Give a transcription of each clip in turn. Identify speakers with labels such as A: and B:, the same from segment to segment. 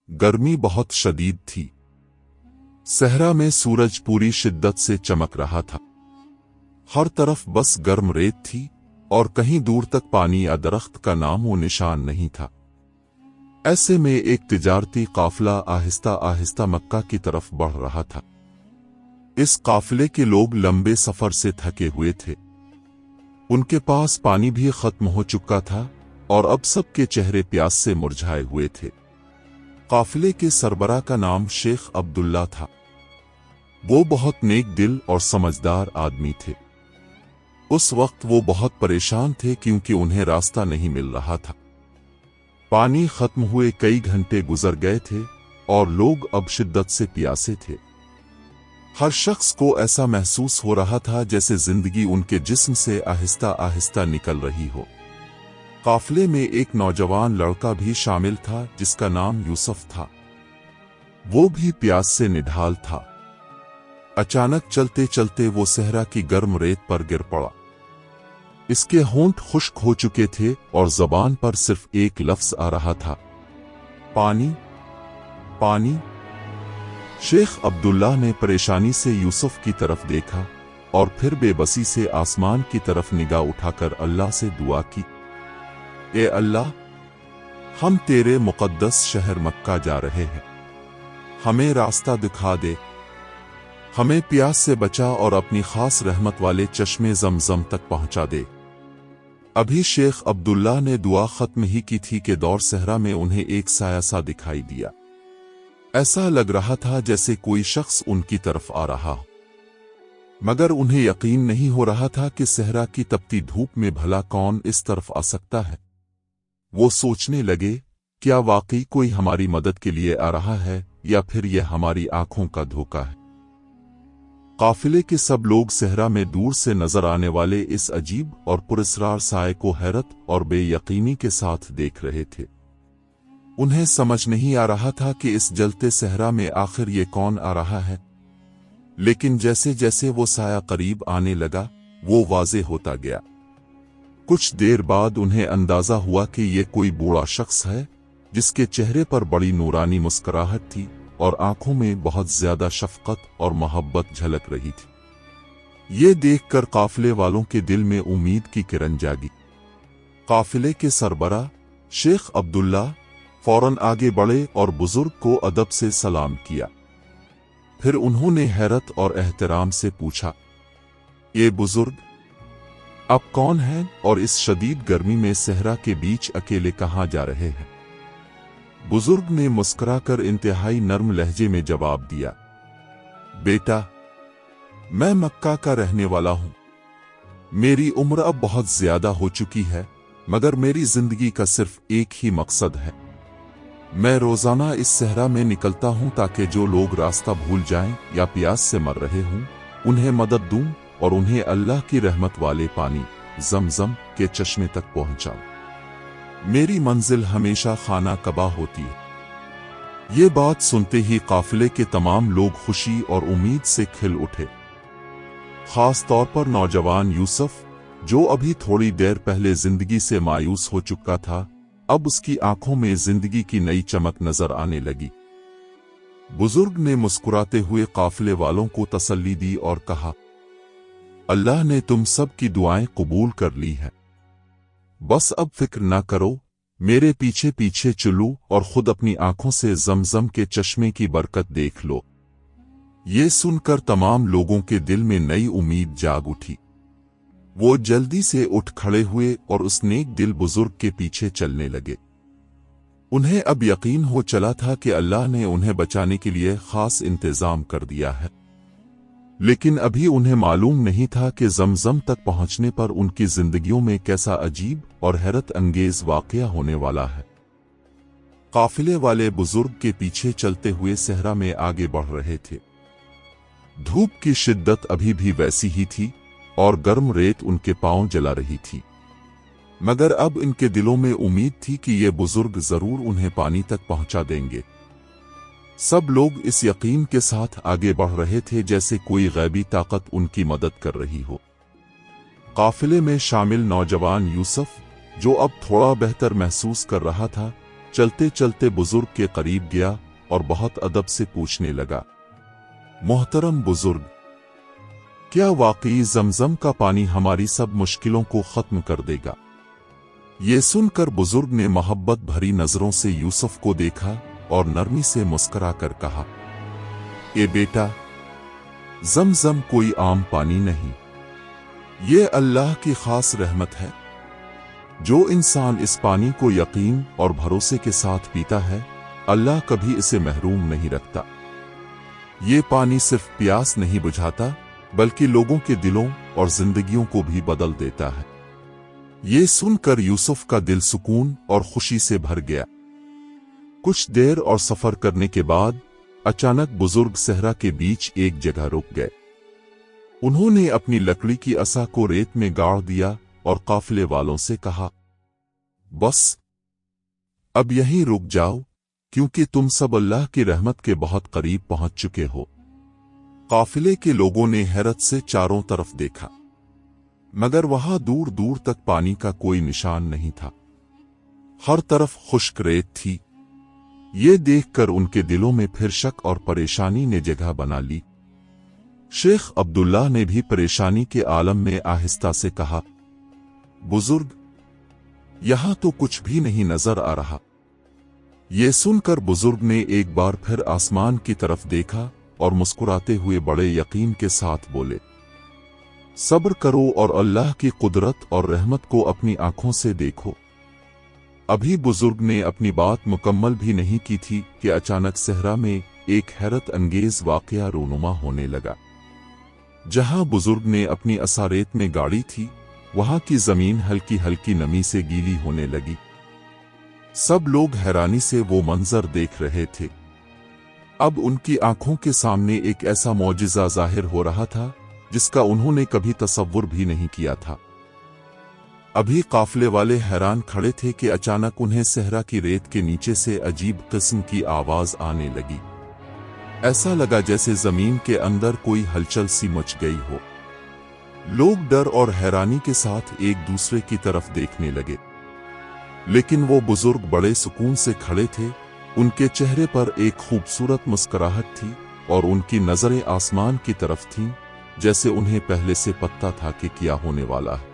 A: गर्मी बहुत शदीद थी। सहरा में सूरज पूरी शिद्दत से चमक रहा था। हर तरफ बस गर्म रेत थी और कहीं दूर तक पानी या दरख्त का नाम व निशान नहीं था। ऐसे में एक तिजारती काफिला आहिस्ता आहिस्ता मक्का की तरफ बढ़ रहा था। इस काफिले के लोग लंबे सफर से थके हुए थे। उनके पास पानी भी खत्म हो चुका था और अब सबके चेहरे प्यास से मुरझाए हुए थे। काफिले के सरबराह का नाम शेख अब्दुल्ला था। वो बहुत नेक दिल और समझदार आदमी थे। उस वक्त वो बहुत परेशान थे क्योंकि उन्हें रास्ता नहीं मिल रहा था। पानी खत्म हुए कई घंटे गुजर गए थे और लोग अब शिद्दत से प्यासे थे। हर शख्स को ऐसा महसूस हो रहा था जैसे जिंदगी उनके जिस्म से आहिस्ता आहिस्ता निकल रही हो। काफिले में एक नौजवान लड़का भी शामिल था जिसका नाम यूसुफ था। वो भी प्यास से निढाल था। अचानक चलते चलते वो सहरा की गर्म रेत पर गिर पड़ा। इसके होंठ खुश्क हो चुके थे और जबान पर सिर्फ एक लफ्ज आ रहा था, पानी पानी। शेख अब्दुल्ला ने परेशानी से यूसुफ की तरफ देखा और फिर बेबसी से आसमान की तरफ निगाह उठाकर अल्लाह से दुआ की, ए अल्लाह, हम तेरे मुकद्दस शहर मक्का जा रहे हैं, हमें रास्ता दिखा दे, हमें प्यास से बचा और अपनी खास रहमत वाले चश्मे ज़मज़म तक पहुंचा दे। अभी शेख अब्दुल्ला ने दुआ खत्म ही की थी कि दौर सहरा में उन्हें एक साया सा दिखाई दिया। ऐसा लग रहा था जैसे कोई शख्स उनकी तरफ आ रहा हो, मगर उन्हें यकीन नहीं हो रहा था कि सहरा की तपती धूप में भला कौन इस तरफ आ सकता है। वो सोचने लगे, क्या वाकई कोई हमारी मदद के लिए आ रहा है या फिर यह हमारी आंखों का धोखा है। काफिले के सब लोग सहरा में दूर से नजर आने वाले इस अजीब और पुरस्रार साए को हैरत और बेयकीनी के साथ देख रहे थे। उन्हें समझ नहीं आ रहा था कि इस जलते सहरा में आखिर ये कौन आ रहा है, लेकिन जैसे जैसे वो साया करीब आने लगा वो वाज़े होता गया। कुछ देर बाद उन्हें अंदाजा हुआ कि ये कोई बूढ़ा शख्स है जिसके चेहरे पर बड़ी नूरानी मुस्कुराहट थी और आंखों में बहुत ज्यादा शफकत और मोहब्बत झलक रही थी। ये देखकर काफिले वालों के दिल में उम्मीद की किरण जागी। काफिले के सरबराह शेख अब्दुल्ला फौरन आगे बढ़े और बुजुर्ग को अदब से सलाम किया। फिर उन्होंने हैरत और एहतराम से पूछा, ये बुजुर्ग, आप कौन हैं और इस शदीद गर्मी में सहरा के बीच अकेले कहां जा रहे हैं। बुजुर्ग ने मुस्कुराकर इंतहाई नर्म लहजे में जवाब दिया, बेटा, मैं मक्का का रहने वाला हूं। मेरी उम्र अब बहुत ज्यादा हो चुकी है, मगर मेरी जिंदगी का सिर्फ एक ही मकसद है। मैं रोजाना इस सहरा में निकलता हूं ताकि जो लोग रास्ता भूल जाएं या प्यास से मर रहे हों उन्हें मदद दूं और उन्हें अल्लाह की रहमत वाले पानी ज़मज़म के चश्मे तक पहुंचाऊं। मेरी मंजिल हमेशा खाना कबा होती है। ये बात सुनते ही काफिले के तमाम लोग खुशी और उम्मीद से खिल उठे। खास तौर पर नौजवान यूसुफ, जो अभी थोड़ी देर पहले जिंदगी से मायूस हो चुका था, अब उसकी आंखों में जिंदगी की नई चमक नजर आने लगी। बुजुर्ग ने मुस्कुराते हुए काफिले वालों को तसल्ली दी और कहा, अल्लाह ने तुम सब की दुआएं कबूल कर ली हैं। बस अब फिक्र ना करो, मेरे पीछे पीछे चलो और खुद अपनी आंखों से ज़मज़म के चश्मे की बरकत देख लो। ये सुनकर तमाम लोगों के दिल में नई उम्मीद जाग उठी। वो जल्दी से उठ खड़े हुए और उस नेक दिल बुजुर्ग के पीछे चलने लगे। उन्हें अब यकीन हो चला था कि अल्लाह ने उन्हें बचाने के लिए खास इंतजाम कर दिया है, लेकिन अभी उन्हें मालूम नहीं था कि ज़मज़म तक पहुंचने पर उनकी जिंदगियों में कैसा अजीब और हैरत अंगेज वाकया होने वाला है। काफिले वाले बुजुर्ग के पीछे चलते हुए सहरा में आगे बढ़ रहे थे। धूप की शिद्दत अभी भी वैसी ही थी और गर्म रेत उनके पांव जला रही थी, मगर अब इनके दिलों में उम्मीद थी कि ये बुजुर्ग जरूर उन्हें पानी तक पहुंचा देंगे। सब लोग इस यकीन के साथ आगे बढ़ रहे थे जैसे कोई गैबी ताकत उनकी मदद कर रही हो। काफिले में शामिल नौजवान यूसुफ, जो अब थोड़ा बेहतर महसूस कर रहा था, चलते चलते बुजुर्ग के करीब गया और बहुत अदब से पूछने लगा, मोहतरम बुजुर्ग, क्या वाकई जमजम का पानी हमारी सब मुश्किलों को खत्म कर देगा? ये सुनकर बुजुर्ग ने मोहब्बत भरी नजरों से यूसुफ को देखा और नरमी से मुस्कुराकर कहा, ए बेटा, जमजम कोई आम पानी नहीं, ये अल्लाह की खास रहमत है। जो इंसान इस पानी को यकीन और भरोसे के साथ पीता है, अल्लाह कभी इसे महरूम नहीं रखता। ये पानी सिर्फ प्यास नहीं बुझाता, बल्कि लोगों के दिलों और जिंदगियों को भी बदल देता है। ये सुनकर यूसुफ का दिल सुकून और खुशी से भर गया। कुछ देर और सफर करने के बाद अचानक बुजुर्ग सहरा के बीच एक जगह रुक गए। उन्होंने अपनी लकड़ी की असा को रेत में गाड़ दिया और काफिले वालों से कहा, बस अब यहीं रुक जाओ, क्योंकि तुम सब अल्लाह की रहमत के बहुत करीब पहुंच चुके हो। काफिले के लोगों ने हैरत से चारों तरफ देखा, मगर वहां दूर दूर तक पानी का कोई निशान नहीं था। हर तरफ खुश्क रेत थी। ये देखकर उनके दिलों में फिर शक और परेशानी ने जगह बना ली। शेख अब्दुल्ला ने भी परेशानी के आलम में आहिस्ता से कहा, बुजुर्ग, यहां तो कुछ भी नहीं नजर आ रहा। ये सुनकर बुजुर्ग ने एक बार फिर आसमान की तरफ देखा और मुस्कुराते हुए बड़े यकीन के साथ बोले, सब्र करो और अल्लाह की कुदरत और रहमत को अपनी आंखों से देखो। अभी बुजुर्ग ने अपनी बात मुकम्मल भी नहीं की थी कि अचानक सहरा में एक हैरत अंगेज वाकया रूनुमा होने लगा। जहां बुजुर्ग ने अपनी असा रेत में गाड़ी थी, वहां की जमीन हल्की हल्की नमी से गीली होने लगी। सब लोग हैरानी से वो मंजर देख रहे थे। अब उनकी आंखों के सामने एक ऐसा मौजिज़ा जाहिर हो रहा था जिसका उन्होंने कभी तसव्वुर भी नहीं किया था। अभी काफिले वाले हैरान खड़े थे कि अचानक उन्हें सहरा की रेत के नीचे से अजीब किस्म की आवाज आने लगी। ऐसा लगा जैसे जमीन के अंदर कोई हलचल सी मच गई हो। लोग डर और हैरानी के साथ एक दूसरे की तरफ देखने लगे, लेकिन वो बुजुर्ग बड़े सुकून से खड़े थे। उनके चेहरे पर एक खूबसूरत मुस्कुराहट थी और उनकी नजरें आसमान की तरफ थीं, जैसे उन्हें पहले से पता था कि क्या होने वाला है।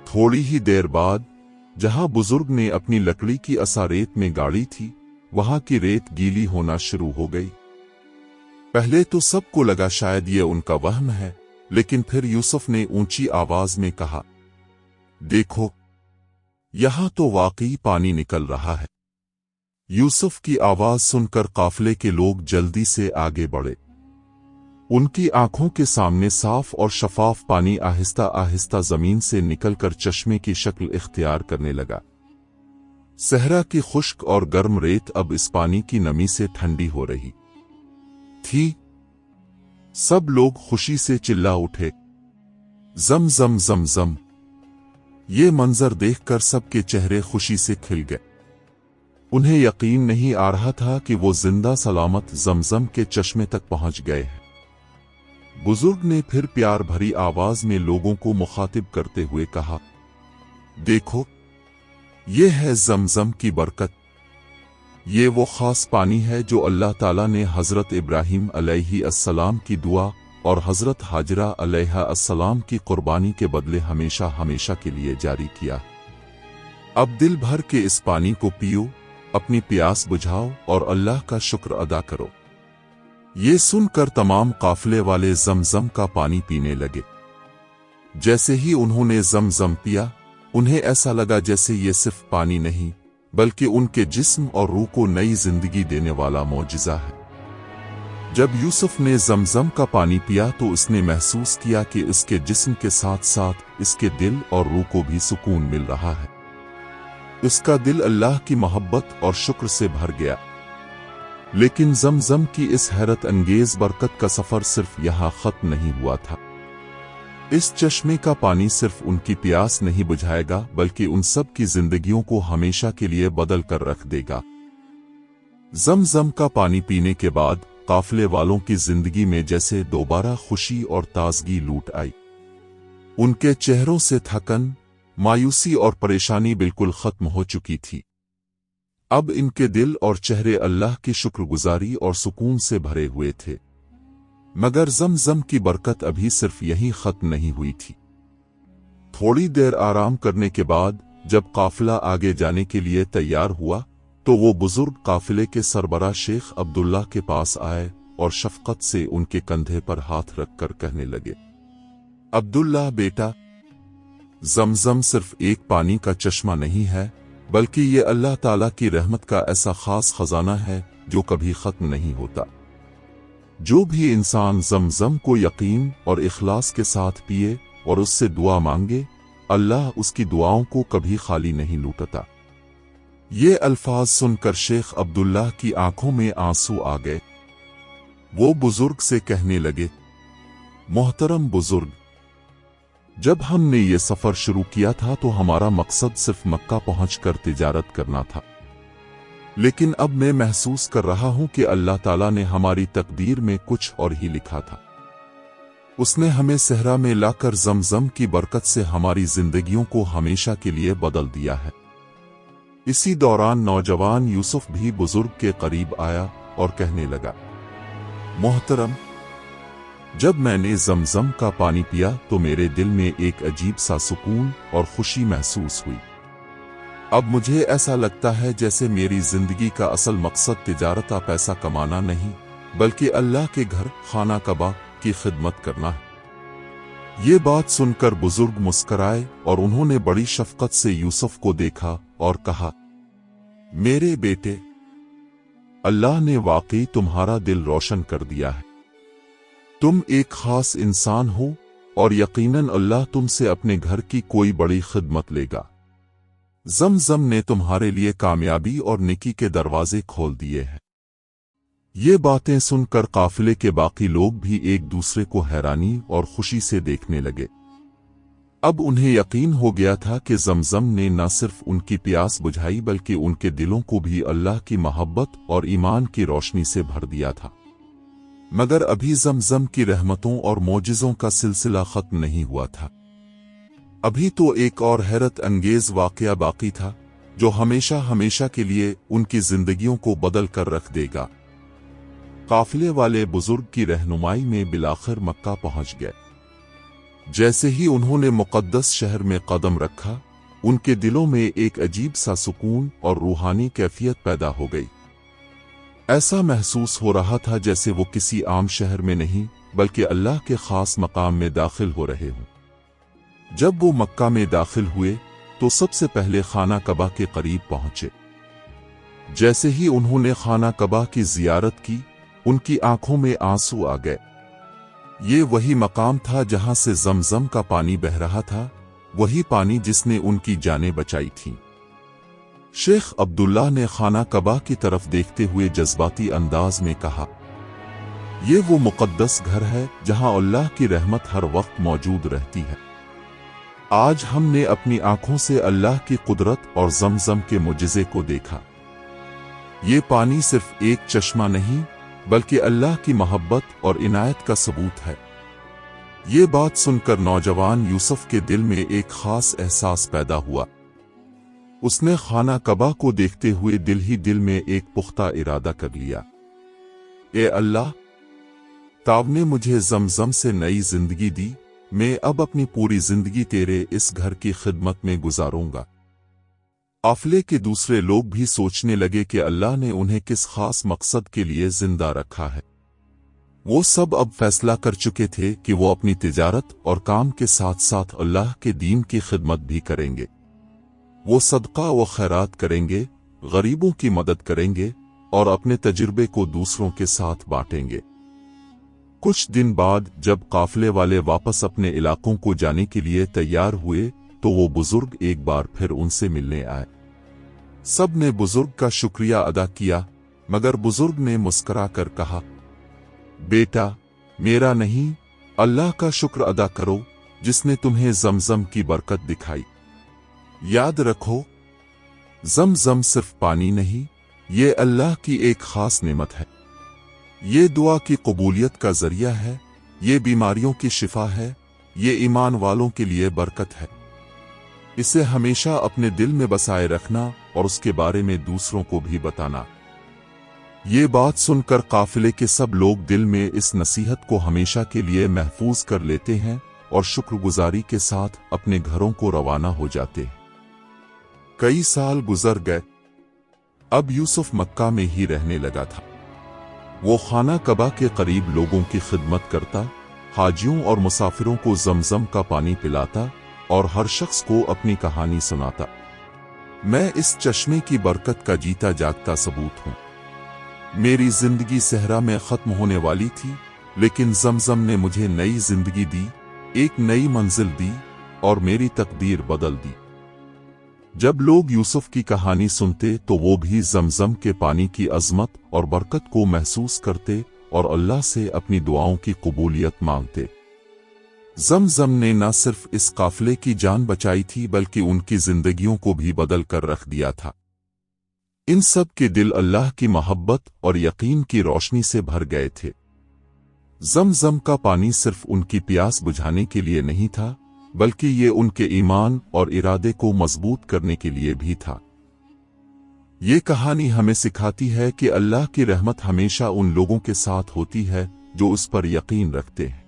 A: थोड़ी ही देर बाद जहां बुजुर्ग ने अपनी लकड़ी की असा रेत में गाड़ी थी, वहां की रेत गीली होना शुरू हो गई। पहले तो सबको लगा शायद ये उनका वहम है, लेकिन फिर यूसुफ ने ऊंची आवाज में कहा, देखो, यहां तो वाकई पानी निकल रहा है। यूसुफ की आवाज सुनकर काफिले के लोग जल्दी से आगे बढ़े। उनकी आंखों के सामने साफ और शफाफ पानी आहिस्ता आहिस्ता जमीन से निकलकर चश्मे की शक्ल इख्तियार करने लगा। सहरा की खुश्क और गर्म रेत अब इस पानी की नमी से ठंडी हो रही थी। सब लोग खुशी से चिल्ला उठे, जम जम जम जम। ये मंजर देखकर सबके चेहरे खुशी से खिल गए। उन्हें यकीन नहीं आ रहा था कि वो जिंदा सलामत जमजम के चश्मे तक पहुंच गए हैं। बुजुर्ग ने फिर प्यार भरी आवाज में लोगों को मुखातिब करते हुए कहा, देखो, ये है जमजम की बरकत। ये वो खास पानी है जो अल्लाह ताला ने हजरत इब्राहिम अलैहिस्सलाम की दुआ और हजरत हाजरा अलैहिस्सलाम की कुर्बानी के बदले हमेशा हमेशा के लिए जारी किया। अब दिल भर के इस पानी को पियो, अपनी प्यास बुझाओ और अल्लाह का शुक्र अदा करो। ये सुनकर तमाम काफिले वाले जमजम का पानी पीने लगे। जैसे ही उन्होंने जमजम पिया, उन्हें ऐसा लगा जैसे ये सिर्फ पानी नहीं, बल्कि उनके जिस्म और रूह को नई जिंदगी देने वाला मौजिज़ा है। जब यूसुफ ने जमजम का पानी पिया तो उसने महसूस किया कि इसके जिस्म के साथ साथ इसके दिल और रूह को भी सुकून मिल रहा है। इसका दिल अल्लाह की मोहब्बत और शुक्र से भर गया। लेकिन जमजम की इस हैरत अंगेज बरकत का सफर सिर्फ यहां खत्म नहीं हुआ था। इस चश्मे का पानी सिर्फ उनकी प्यास नहीं बुझाएगा, बल्कि उन सब की जिंदगियों को हमेशा के लिए बदल कर रख देगा। जमजम का पानी पीने के बाद काफिले वालों की जिंदगी में जैसे दोबारा खुशी और ताजगी लूट आई। उनके चेहरों से थकन, मायूसी और परेशानी बिल्कुल खत्म हो चुकी थी। اب ان کے دل اور چہرے اللہ کی شکرگزاری اور سکون سے بھرے ہوئے تھے، مگر زمزم کی برکت ابھی صرف یہیں ختم نہیں ہوئی تھی۔ تھوڑی دیر آرام کرنے کے بعد جب قافلہ آگے جانے کے لیے تیار ہوا تو وہ بزرگ قافلے کے سربراہ شیخ عبداللہ کے پاس آئے اور شفقت سے ان کے کندھے پر ہاتھ رکھ کر کہنے لگے، عبداللہ بیٹا، زمزم صرف ایک پانی کا چشمہ نہیں ہے، بلکہ یہ اللہ تعالیٰ کی رحمت کا ایسا خاص خزانہ ہے جو کبھی ختم نہیں ہوتا۔ جو بھی انسان زمزم کو یقین اور اخلاص کے ساتھ پیے اور اس سے دعا مانگے، اللہ اس کی دعاؤں کو کبھی خالی نہیں لوٹتا۔ یہ الفاظ سن کر شیخ عبداللہ کی آنکھوں میں آنسو آ گئے۔ وہ بزرگ سے کہنے لگے، محترم بزرگ، جب ہم نے یہ سفر شروع کیا تھا تو ہمارا مقصد صرف مکہ پہنچ کر تجارت کرنا تھا، لیکن اب میں محسوس کر رہا ہوں کہ اللہ تعالیٰ نے ہماری تقدیر میں کچھ اور ہی لکھا تھا۔ اس نے ہمیں صحرا میں لا کر زمزم کی برکت سے ہماری زندگیوں کو ہمیشہ کے لیے بدل دیا ہے۔ اسی دوران نوجوان یوسف بھی بزرگ کے قریب آیا اور کہنے لگا، محترم، جب میں نے زمزم کا پانی پیا تو میرے دل میں ایک عجیب سا سکون اور خوشی محسوس ہوئی۔ اب مجھے ایسا لگتا ہے جیسے میری زندگی کا اصل مقصد تجارت یا پیسہ کمانا نہیں، بلکہ اللہ کے گھر خانہ کعبہ کی خدمت کرنا ہے۔ یہ بات سن کر بزرگ مسکرائے اور انہوں نے بڑی شفقت سے یوسف کو دیکھا اور کہا، میرے بیٹے، اللہ نے واقعی تمہارا دل روشن کر دیا ہے۔ تم ایک خاص انسان ہو اور یقیناً اللہ تم سے اپنے گھر کی کوئی بڑی خدمت لے گا۔ زمزم نے تمہارے لیے کامیابی اور نیکی کے دروازے کھول دیے ہیں۔ یہ باتیں سن کر قافلے کے باقی لوگ بھی ایک دوسرے کو حیرانی اور خوشی سے دیکھنے لگے۔ اب انہیں یقین ہو گیا تھا کہ زمزم نے نہ صرف ان کی پیاس بجھائی بلکہ ان کے دلوں کو بھی اللہ کی محبت اور ایمان کی روشنی سے بھر دیا تھا۔ مگر ابھی زمزم کی رحمتوں اور معجزوں کا سلسلہ ختم نہیں ہوا تھا۔ ابھی تو ایک اور حیرت انگیز واقعہ باقی تھا جو ہمیشہ ہمیشہ کے لیے ان کی زندگیوں کو بدل کر رکھ دے گا۔ قافلے والے بزرگ کی رہنمائی میں بالآخر مکہ پہنچ گئے۔ جیسے ہی انہوں نے مقدس شہر میں قدم رکھا، ان کے دلوں میں ایک عجیب سا سکون اور روحانی کیفیت پیدا ہو گئی۔ ایسا محسوس ہو رہا تھا جیسے وہ کسی عام شہر میں نہیں بلکہ اللہ کے خاص مقام میں داخل ہو رہے ہوں۔ جب وہ مکہ میں داخل ہوئے تو سب سے پہلے خانہ کعبہ کے قریب پہنچے۔ جیسے ہی انہوں نے خانہ کعبہ کی زیارت کی، ان کی آنکھوں میں آنسو آ گئے۔ یہ وہی مقام تھا جہاں سے زمزم کا پانی بہ رہا تھا، وہی پانی جس نے ان کی جانیں بچائی تھیں۔ شیخ عبداللہ نے خانہ کعبہ کی طرف دیکھتے ہوئے جذباتی انداز میں کہا، یہ وہ مقدس گھر ہے جہاں اللہ کی رحمت ہر وقت موجود رہتی ہے۔ آج ہم نے اپنی آنکھوں سے اللہ کی قدرت اور زمزم کے معجزے کو دیکھا۔ یہ پانی صرف ایک چشمہ نہیں بلکہ اللہ کی محبت اور عنایت کا ثبوت ہے۔ یہ بات سن کر نوجوان یوسف کے دل میں ایک خاص احساس پیدا ہوا۔ اس نے خانہ کعبہ کو دیکھتے ہوئے دل ہی دل میں ایک پختہ ارادہ کر لیا، اے اللہ، تو نے مجھے زمزم سے نئی زندگی دی، میں اب اپنی پوری زندگی تیرے اس گھر کی خدمت میں گزاروں گا۔ قافلے کے دوسرے لوگ بھی سوچنے لگے کہ اللہ نے انہیں کس خاص مقصد کے لیے زندہ رکھا ہے۔ وہ سب اب فیصلہ کر چکے تھے کہ وہ اپنی تجارت اور کام کے ساتھ ساتھ اللہ کے دین کی خدمت بھی کریں گے۔ وہ صدقہ و خیرات کریں گے، غریبوں کی مدد کریں گے اور اپنے تجربے کو دوسروں کے ساتھ بانٹیں گے۔ کچھ دن بعد جب قافلے والے واپس اپنے علاقوں کو جانے کے لیے تیار ہوئے تو وہ بزرگ ایک بار پھر ان سے ملنے آئے۔ سب نے بزرگ کا شکریہ ادا کیا، مگر بزرگ نے مسکرا کر کہا، بیٹا، میرا نہیں، اللہ کا شکر ادا کرو جس نے تمہیں زمزم کی برکت دکھائی۔ یاد رکھو، زمزم صرف پانی نہیں، یہ اللہ کی ایک خاص نعمت ہے۔ یہ دعا کی قبولیت کا ذریعہ ہے، یہ بیماریوں کی شفا ہے، یہ ایمان والوں کے لیے برکت ہے۔ اسے ہمیشہ اپنے دل میں بسائے رکھنا और उसके बारे में दूसरों को भी बताना। ये बात सुनकर काफिले के सब लोग दिल में इस नसीहत को हमेशा के लिए महफूज कर लेते हैं और शुक्रगुजारी के साथ अपने घरों को रवाना हो जाते हैं। कई साल गुजर गए। अब यूसुफ मक्का में ही रहने लगा था। वो खाना कबा के करीब लोगों की खिदमत करता, हाजियों और मुसाफिरों को जमजम का पानी पिलाता और हर शख्स को अपनी कहानी सुनाता। मैं इस चश्मे की बरकत का जीता जागता सबूत हूं। मेरी जिंदगी सहरा में खत्म होने वाली थी, लेकिन जमजम ने मुझे नई जिंदगी दी, एक नई मंजिल दी और मेरी तकदीर बदल दी। जब लोग यूसुफ की कहानी सुनते तो वो भी जमजम के पानी की अजमत और बरकत को महसूस करते और अल्लाह से अपनी दुआओं की कबूलियत मांगते। जमजम ने न सिर्फ इस काफिले की जान बचाई थी बल्कि उनकी जिंदगियों को भी बदल कर रख दिया था। इन सब के दिल अल्लाह की मोहब्बत और यकीन की रोशनी से भर गए थे। जमजम का पानी सिर्फ उनकी प्यास बुझाने के लिए नहीं था, बल्कि ये उनके ईमान और इरादे को मजबूत करने के लिए भी था। ये कहानी हमें सिखाती है कि अल्लाह की रहमत हमेशा उन लोगों के साथ होती है जो उस पर यकीन रखते हैं।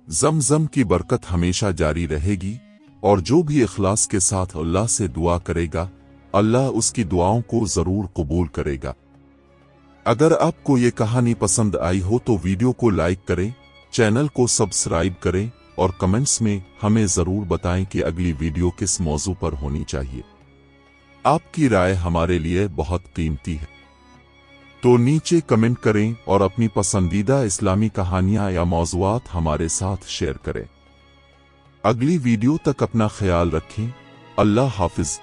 A: जमजम की बरकत हमेशा जारी रहेगी और जो भी इखलास के साथ अल्लाह से दुआ करेगा, अल्लाह उसकी दुआओं को जरूर कबूल करेगा। अगर आपको ये कहानी पसंद आई हो तो वीडियो को लाइक करें, चैनल को सब्सक्राइब करें और कमेंट्स में हमें जरूर बताएं कि अगली वीडियो किस मौजू पर होनी चाहिए। आपकी राय हमारे लिए बहुत कीमती है, तो नीचे कमेंट करें और अपनी पसंदीदा इस्लामी कहानियां या मौज़ूआत हमारे साथ शेयर करें। अगली वीडियो तक अपना ख्याल रखें। अल्लाह हाफिज।